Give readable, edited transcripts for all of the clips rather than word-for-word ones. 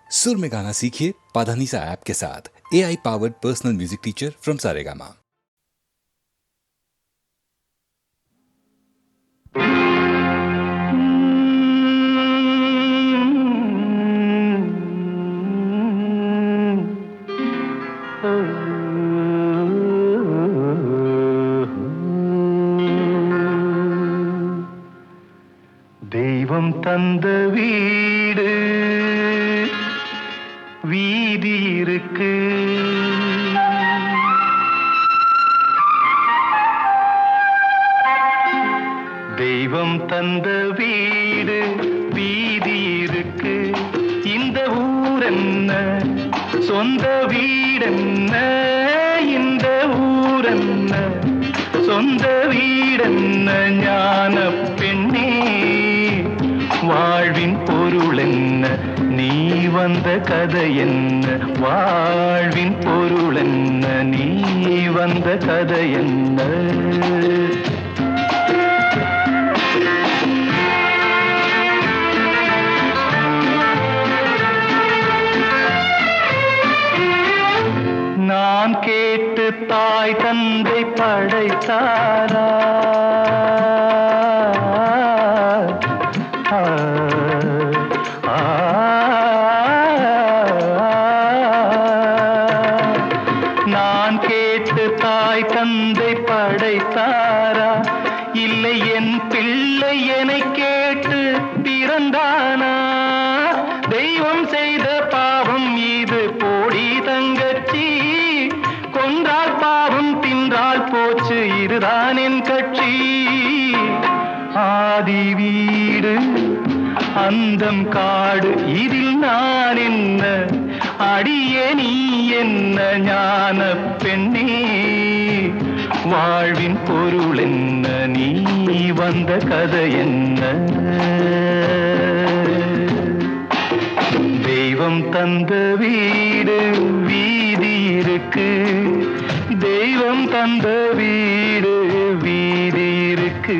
सुर में गाना सीखिए पाधानीसा ऐप के साथ। AI powered personal music teacher from Saregama. தெய்வம் தந்த வீடு வீதி இருக்கு, தெய்வம் தந்த வீடு வீதி இருக்கு. இந்த ஊரென்ன சொந்த வீடென்ன, இந்த ஊரென்ன சொந்த வீடென்ன, ஞான பெண்ணே வாழ்வின் பொருள் என்ன, நீ வந்த கதை என்ன, வாழ்வின் பொருள் என்ன, நீ வந்த கதை என்ன. நான் கேட்டு தாய் தந்தை படைத்தாரா, நான் கேட்டு தாய் தந்தை படைத்தாரா, இல்லை என் பிள்ளை என்னை கேட்டு பிறந்தானா. தெய்வம் செய்த பாவம் இது போடி தங்கச்சி, கொன்றால் பாவம் தின்றால் போச்சு இதுதான் என் கட்சி. ஆதி வீடு அந்தம் காடு இதில் நான் என்ன, அடியே நீ என்ன ஞான பெண்ணே, வாழ்வின் பொருள் என்ன, நீ வந்த கதை என்ன. தெய்வம் தந்த வீடு வீதி இருக்கு, தெய்வம் தந்த வீடு வீதி இருக்கு.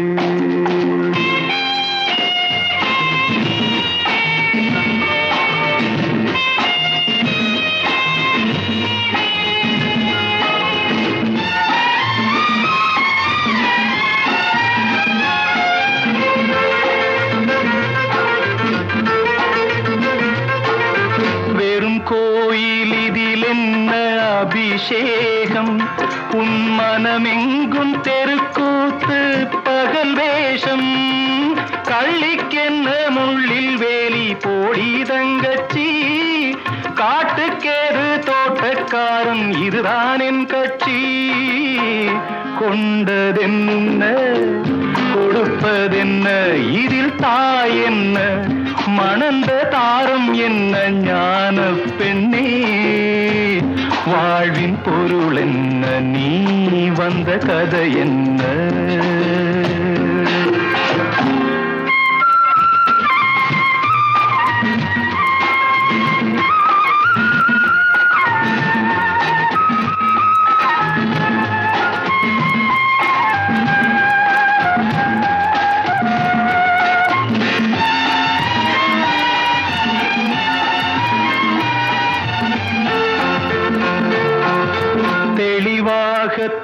கோயில் இதில் என்ன அபிஷேகம், உன் மனமெங்கும் தெருக்கூத்து பகல் வேஷம். கள்ளிக்கென்ன முள்ளில் வேலி போடி தங்கச்சி, காட்டுக்கேது தோட்டக்காரன் இதுதான் என் கட்சி. கொண்டதென்ன கொடுப்பதென்ன, இதில் தாய் என்ன மணந்த தாரம் என்ன, ஞான பெண்ணே வாழ்வின் பொருள் என்ன, நீ வந்த கதை என்ன.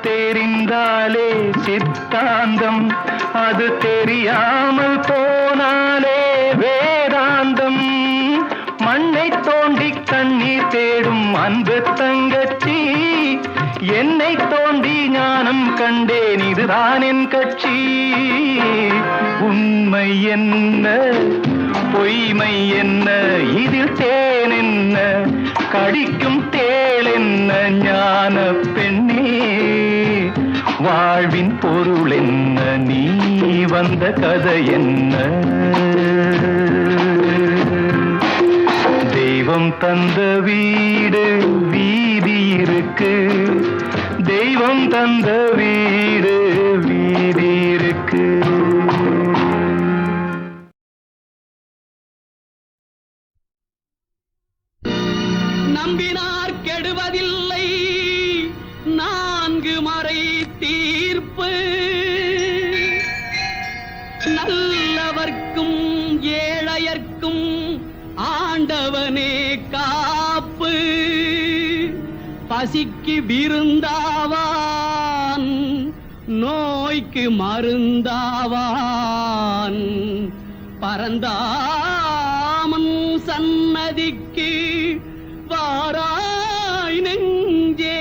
தெரிந்தாலே சித்தாந்தம், அது தெரியாமல் போனாலே வேதாந்தம். மண்ணை தோண்டி கண்ணீர் தேடும் அன்பு தங்கச்சி, என்னை தோண்டி ஞானம் கண்டேன் இதுதான் என் கட்சி. உண்மை என்ன பொய்மை என்ன, இதில் தேன் என்ன கடிக்கும் தேள் என்ன, ஞான பெண்ணே வாழ்வின் பொருள் என்ன, நீ வந்த கதை என்ன. தெய்வம் தந்த வீடு வீதி இருக்கு, தெய்வம் தந்த வீடு வீதி இருக்கு. நம்பினார் கெடுவதில்லை நான்கு மறை தீர்ப்பு, நல்லவர்க்கும் ஏழையர்க்கும் ஆண்டவனே காப்பு பசிக்கு விருந்தாவான் நோய்க்கு மருந்தாவான் பரந்தாமன் சன்னதிக்கு வாராய் நெஞ்சே.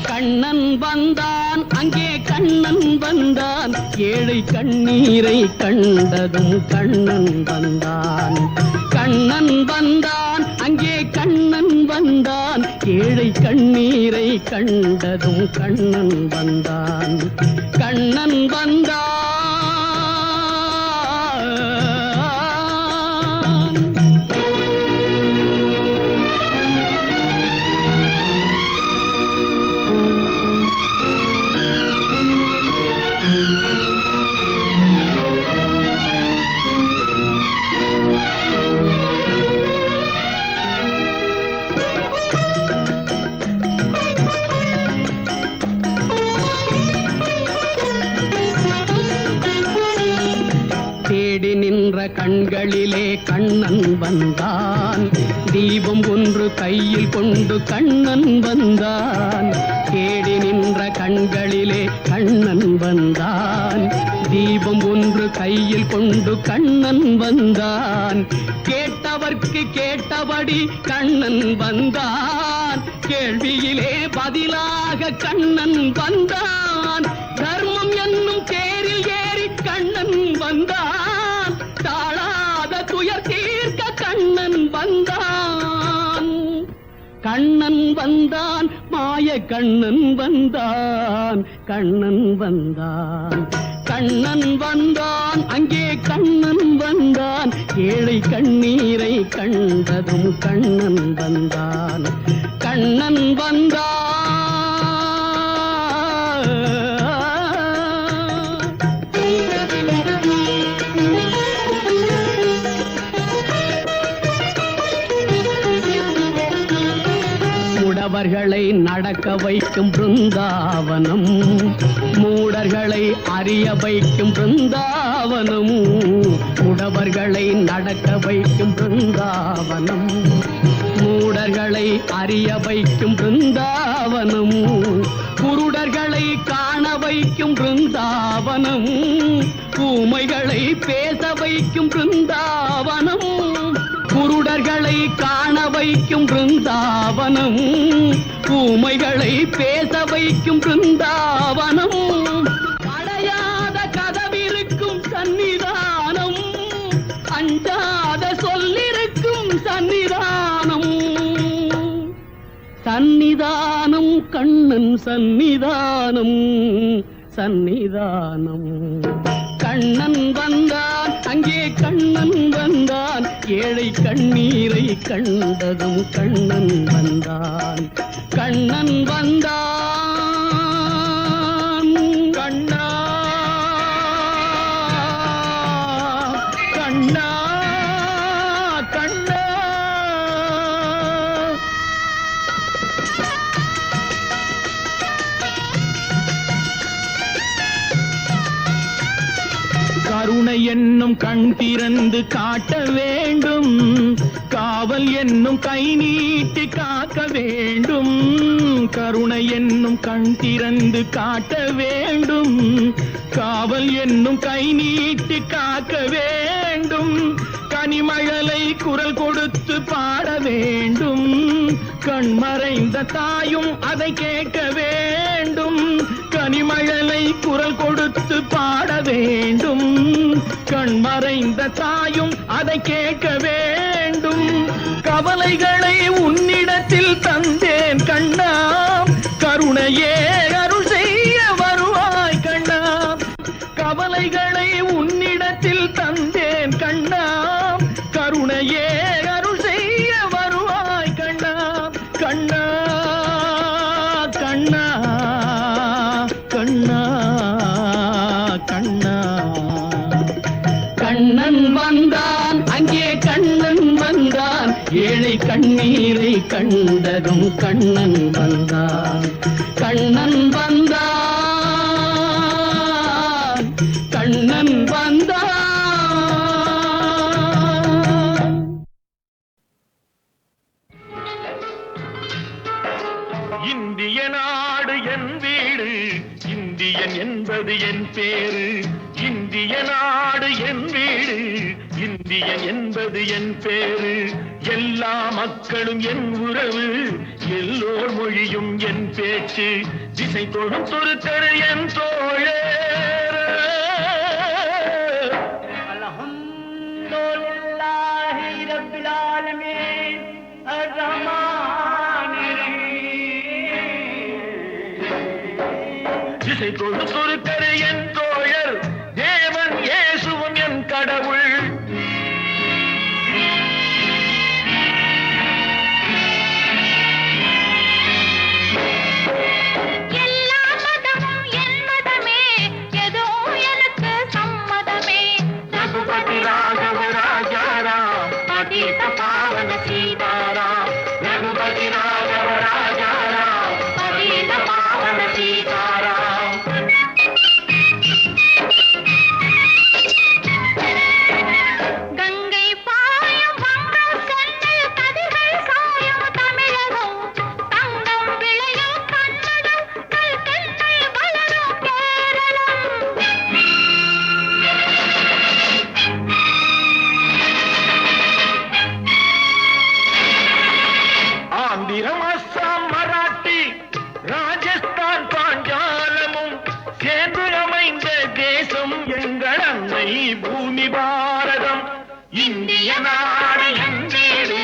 கண்ணன் வந்தான் அங்கே கண்ணன் வந்தான் ஏழை கண்ணீரை கண்டதும் கண்ணன் வந்தான். கண்ணன் வந்தான் அங்கே கண்ணன் வந்தான் ஏழை கண்ணீரை கண்டதும் கண்ணன் வந்தான். கண்ணன் வந்தான் தேடி நின்ற கண்களிலே கண்ணன் வந்தான். தீபம் ஒன்று கையில் கொண்டு கண்ணன் வந்தான். தேடி நின்ற கண்களிலே கண்ணன் வந்தான். தீபம் ஒன்று கையில் கொண்டு கண்ணன் வந்தான். கேட்டவர்க்கு கேட்டபடி கண்ணன் வந்தான். கேள்வியிலே பதிலாக கண்ணன் வந்தான். தர்மம் என்னும் தேரில் ஏறி கண்ணன் வந்தான். தாழாத துயர் தீர்க்க கண்ணன் வந்தான். கண்ணன் வந்தான் மாய கண்ணன் வந்தான். கண்ணன் வந்தான் கண்ணன் வந்தான் அங்கே கண்ணன் வந்தான் ஏழை கண்ணீரை கண்டதும் கண்ணன் வந்தான். கண்ணன் வந்தான் முடவர்களை நடக்க வைக்கும் பிருந்தாவனம். மூடர்களை அறிய வைக்கும் பிருந்தாவனம். முடவர்களை நடக்க வைக்கும் பிருந்தாவனம். மூடர்களை அறிய வைக்கும் பிருந்தாவனம். குருடர்களை காண வைக்கும் பிருந்தாவனம். ஊமைகளை பேச வைக்கும் பிருந்தாவனம். குருடர்களை காண வைக்கும் பிருந்தாவனம். ஊமைகளை பேச வைக்கும் பிருந்தாவனம். அடையாத கதவிருக்கும் சன்னிதானம். அஞ்சாத சொல்லிருக்கும் சன்னிதானம். சன்னிதானம் கண்ணன் சன்னிதானம். சன்னிதானம் கண்ணன் வந்தான் அங்கே கண்ணன் வந்தான் ஏழை கண்ணீரை கண்டதும் கண்ணன் வந்தான். கண்ணன் வந்தான் கண்ணா கண்ணா கண்ணா. கருணை என்னும் கண் திறந்து காட்ட வேண்டும். காவல் என்னும் கை நீட்டி காக்க வேண்டும். கருணை என்னும் கண் திறந்து காட்ட வேண்டும். காவல் என்னும் கை நீட்டி காக்க வேண்டும். கனிமழலை குரல் கொடுத்து பாட வேண்டும். கண்மறைந்த தாயும் அதை கேட்க வேண்டும். கனிமழலை குரல் கொடுத்து பாட வேண்டும். கண்மறைந்த தாயும் அதை கேட்க வேண்டும். கவலைகளை உன்னிடத்தில் தந்தேன் கண்ணா. கருணையே அருள் செய்ய வருவாய் கண்ணா. கவலைகளை உன்னிடத்தில் தந்தேன் கண்ணா. கருணையே அருள் செய்ய வருவாய் கண்ணா. கண்ணா கண்ணா கண்ணா கண்ணா. கண்ணன் வந்தான் கண்ணீரை கண்டதும் கண்ணன் வந்தான், கண்ணன் வந்தான், கண்ணன் வந்தான். இந்திய நாடு என் வீடு, இந்தியன் என்பது என் பேரு. இந்திய நாடு என் வீடு, இந்தியன் என்பது என் பேரு. எல்லா மக்களும் என் உறவு, எல்லோர் மொழியும் என் பேச்சு. திசை தொழும் துருத்தரு என் தோழர். அல்ஹம்துலில்லாஹி ரப்பில் ஆலமீன் அர்-ரஹ்மானிர் திசை தொழு துருக்கரு என் தோழர், தேவன் இயேசுவும் என் கடவுள். எல்லா மதமும் என் மதமே, ஏதோ எனக்கு சம்மதமே. ரகுபதி ராகவ ராஜாராம், பதித பாவன சீதாராம். ரகுபதி ராகவ ராஜாராம், பதித பாவன சீதாராம். கங்கை பாயும் வங்கம் சென்னில் கதிர்கள் சாயும் தமிழகம், தங்கம் விளையும் கன்னடம், கல்கென்னை வளரும் கேரளம். ஆந்திரம், அஸ்ஸாம், மராட்டி, ராஜஸ்தான், பாஞ்சாலமும் சேர்ந்து அமைந்த தேசம் எங்கள் அன்னை பூமி பாரதம். இந்திய நாடு என் வீடு,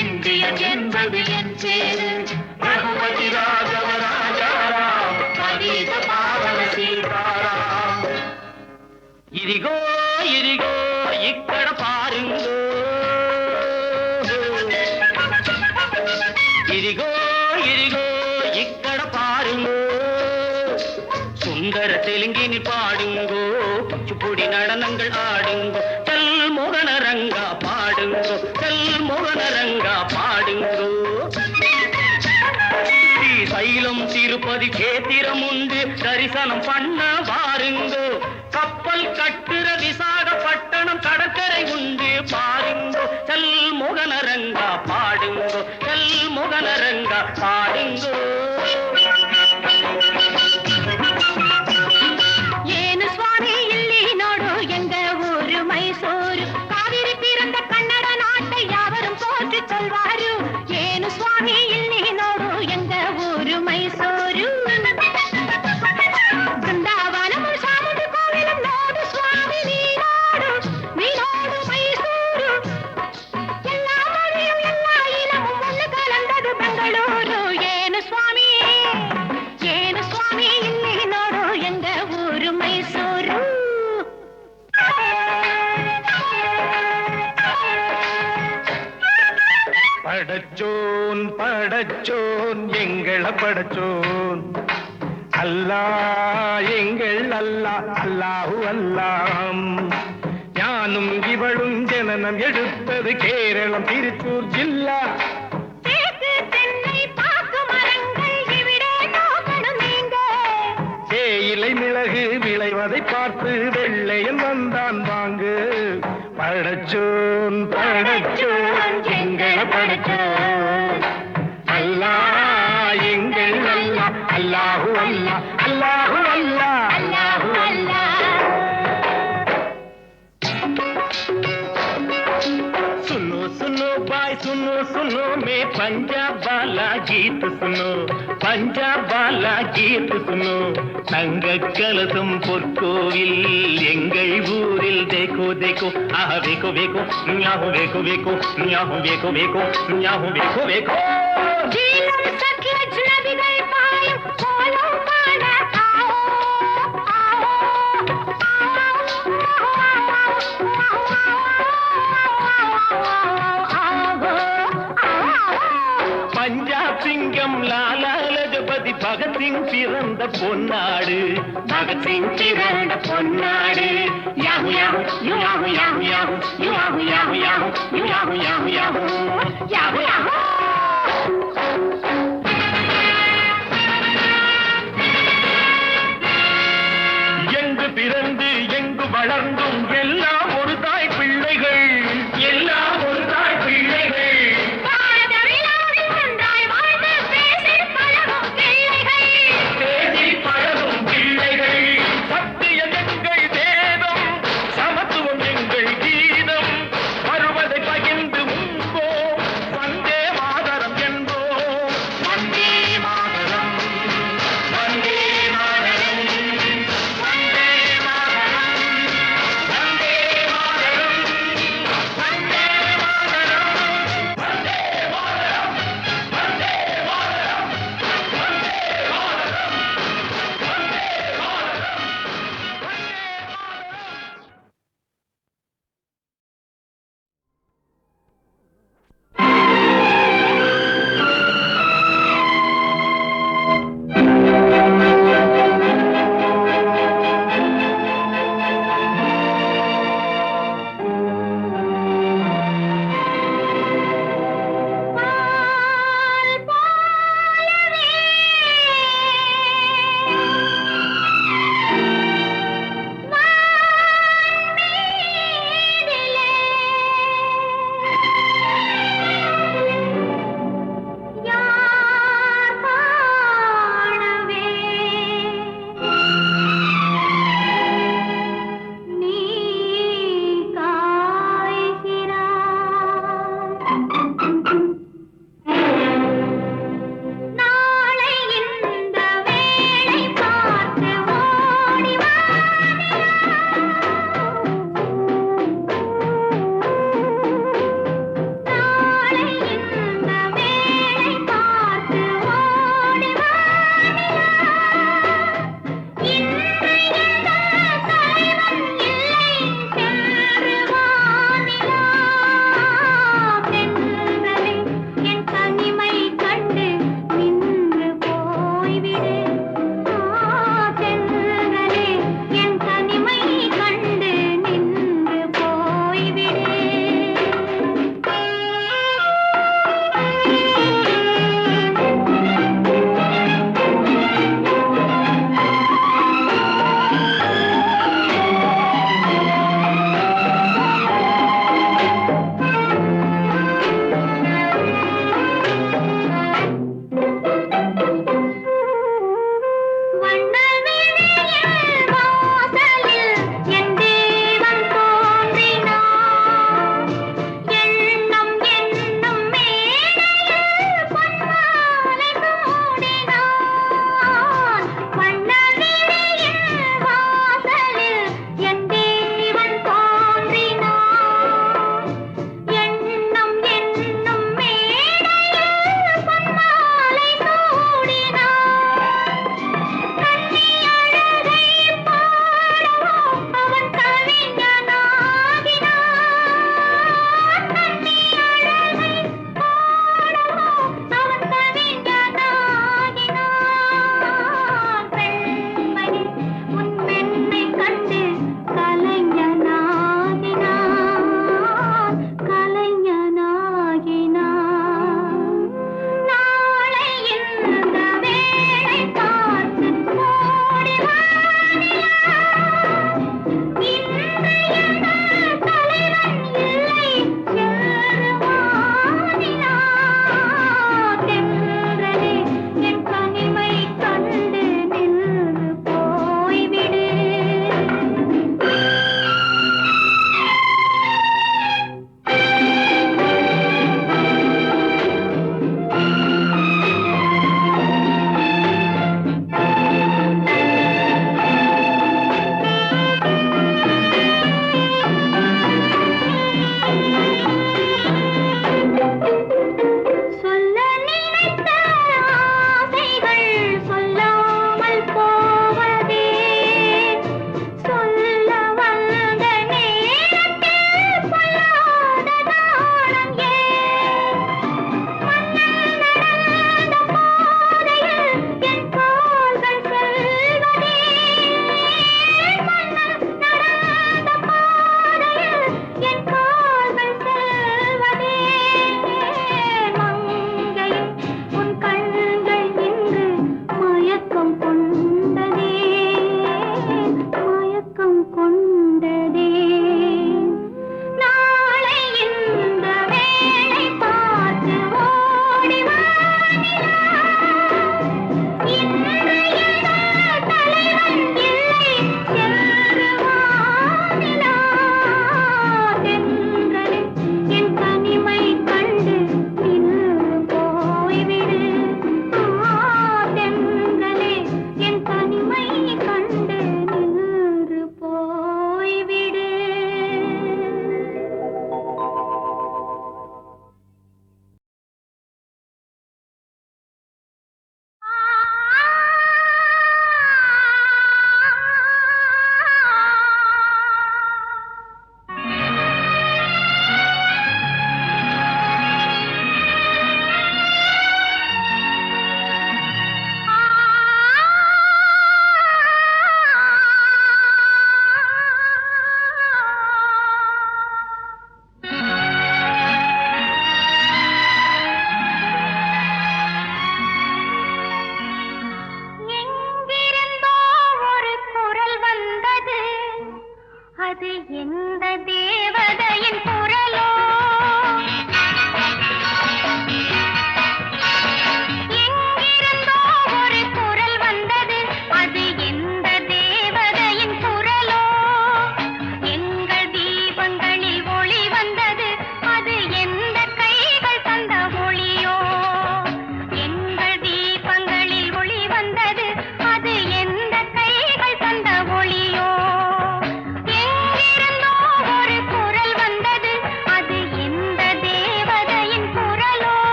இந்தியன் என்பது என் பேரு. ரகுபதி ராகவ ராஜாராம், பதித பாவன சீதாராம். ఇదిగో ఇదిగో ఇక్కడ పారుంగో, ఇదిగో ఇదిగో ఇక్కడ పారుంగో. சுந்தர தெலுங்கினி பாடுங்கோ, குச்சிப்புடி நடனங்கள் ஆடுங்கோ. செல் மோகனரங்கா பாடுங்கோ, செல் மோகனரங்கா பாடுங்கோ. ஸ்ரீசைலம் திருப்பதி கேத்திரம் உண்டு, தரிசனம் பண்ண வாருங்கோ. கப்பல் கட்டுற விசாகப்பட்டணம் கடற்கரை உண்டு பாருங்கோ. செல் மோகனரங்கா பாடுங்கோ, செல் மோகனரங்கா பாடுங்கோ. ಏನು ಸ್ವಾಮಿ ಇಲ್ಲಿ ನೋಡು ಎಂಗ ಊರು ಮೈಸೂರು, ಕಾವೇರಿ பிறந்த கன்னட நாட்டை யாவரும் போற்றி சொல்வாரு. ಏನು ಸ್ವಾಮಿ ಇಲ್ಲಿ ನೋಡು ಎಂಗ ಊರು ಮೈಸೂರು, ಬೃಂದಾವನಮು ಚಾಮುಂಡಿ ಕೋವಿಲಂ ನೋಡು ಸ್ವಾಮಿ ನೀನಾಡು, ನೀನಾಡು ಮೈಸೂರು. எல்லா மொழியும் எல்லா இனமும் ஒன்று கலந்தது பெங்களூரு. ಏನು ಸ್ವಾಮಿ, ಏನು ಸ್ವಾಮಿ ಇಲ್ಲಿ ನೋಡು ಎಂಗ ಊರು ಮೈಸೂರು. படச்சோன் படச்சோன் எங்கள படச்சோன், அல்லாஹ் எங்கள் அல்லாஹ், அல்லாஹு அல்லாம். ஞானும் இவளும் ஜனனம் எடுத்தது கேரளம் திருச்சூர் ஜில்லா. தேக்கு தென்னை பாக்கு மரங்கள் இவிடே நோக்கணும் நீங்க. தேயிலை மிளகு விளைவதை பார்த்து வெள்ளையன் வந்தான் வாங்கு. படச்சோன் படச்சோன் எங்கள படச்சோன், அல்லாஹ் எங்கள் அல்லாஹ், அல்லாஹு அல்லாஹ், அல்லாஹு அல்லாஹ், அல்லாஹு அல்லாஹ். सुनो सुनो भाई सुनो सुनो, मैं पंजाब वाला गीत सुनो, पंजाब वाला गीत सुनो. தங்க கலசம் பொற்கோவில் எங்கள் ஊரில் देखो देखो, ஆஹ வேகோ வேகோ, ஞாஹு வேகோ வேகோ, ஞாஹு வேகோ வேகோ, ஞாஹு வேகோ வேகோ. ஜீலம் சத்லஜ் நதிகள் பாயும் கோலம் பாட ஆவோ, ஆவோ, பஞ்சாப் சிங்கம் லாலா லஜபதி பகத்சிங் பிறந்த பொன்னாடு, பகத்சிங் பிறந்த பொன்னாடு. Yahoo yahoo yahoo yahoo yahoo yahoo yahoo yahoo yahoo yahoo yahoo. Yahoo, yahoo. எங்கு பிறந்து எங்கு வளர்ந்தும் எல்லாம் ஒரு தாய் பிள்ளைகள், எல்லாம் ஒரு தாய் பிள்ளைகள். பாரத விழாவில் ஒன்றாய் வாழ்ந்து பேசிப் பழகும் பிள்ளைகள். பேசி பழகும் பிள்ளைகள். சத்தியம் எங்கள் வேதம், சமத்துவம் எங்கள் கீதம். வருவதை பகிர்ந்து உண்போம், வந்த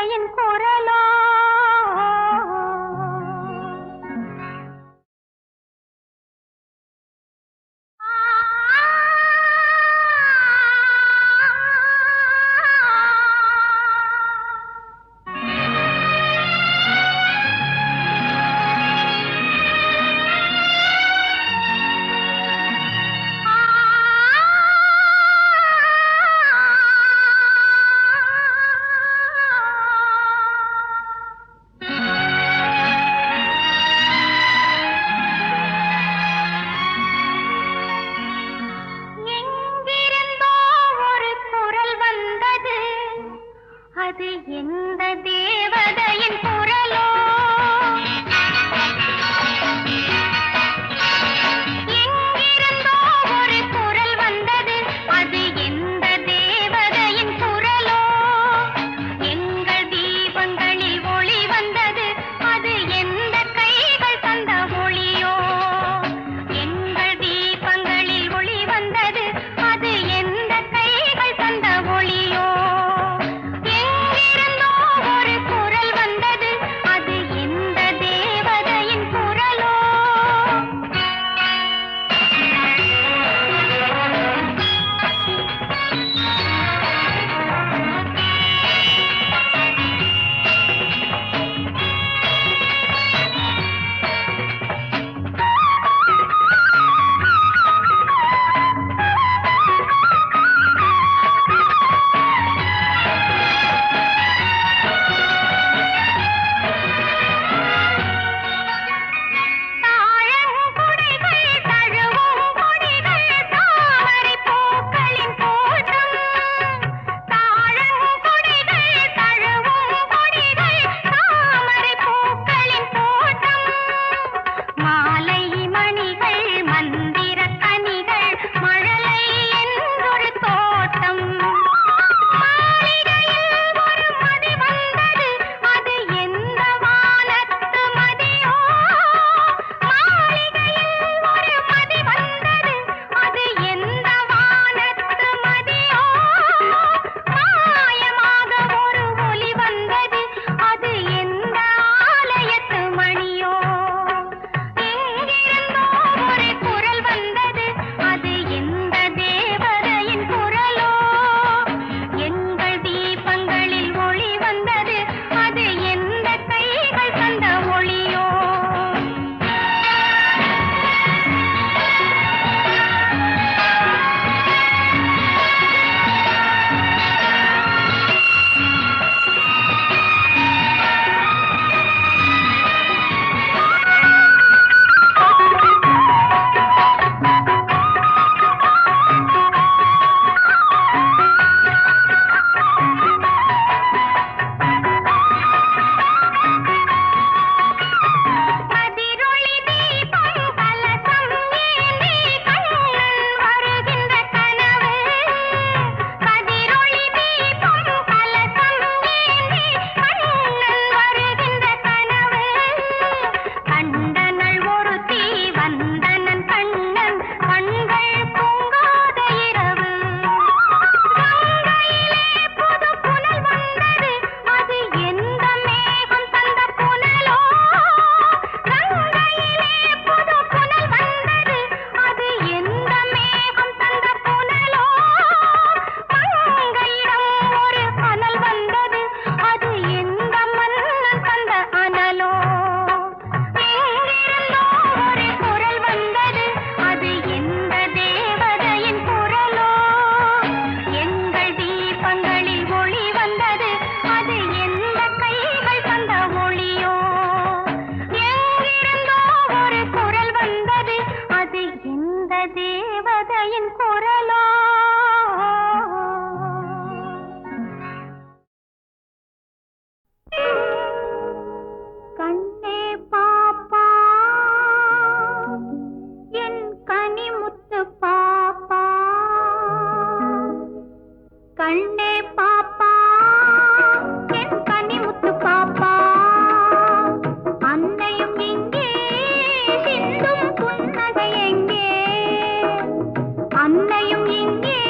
தேவதையின் குரலோ அது எந்த தேவதையின் குரலோ எங்கிருந்தோ ஒரு குரல் வந்தது அது எந்த தேவதையின் குரலோ எங்கள் தீபங்களில் ஒளி வந்தது அது எந்த கைகள் தந்த ஒளியோ எங்கள் தீபங்களில் ஒளி வந்தது அது எந்த கைகள் தந்த ஒளியோ ஒரு குரல் வந்தது அது எந்த தேவதையின் குரலோ அன்னையும் இங்கே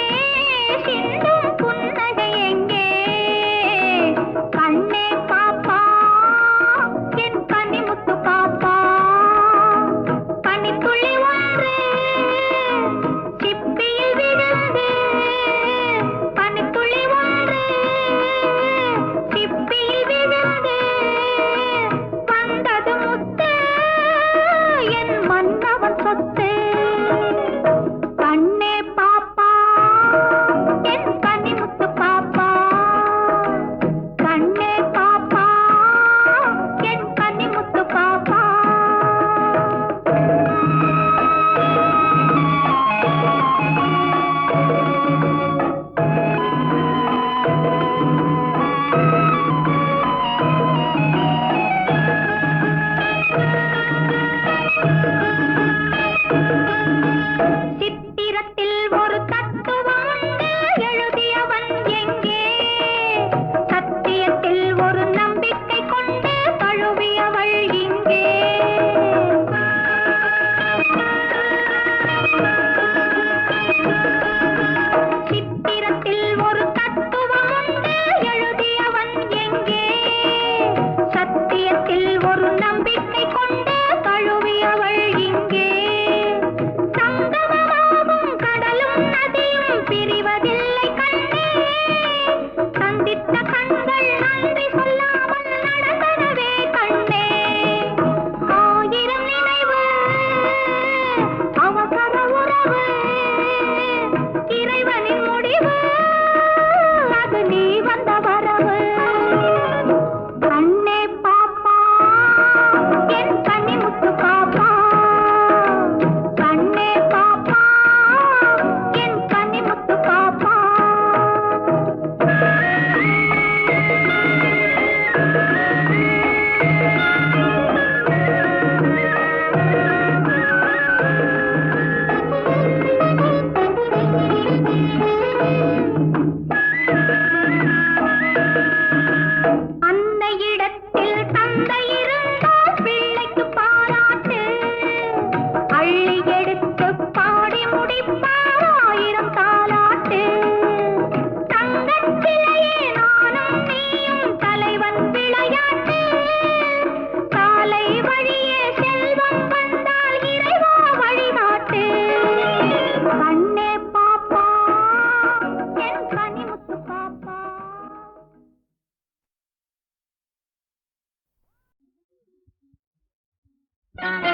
Thank you.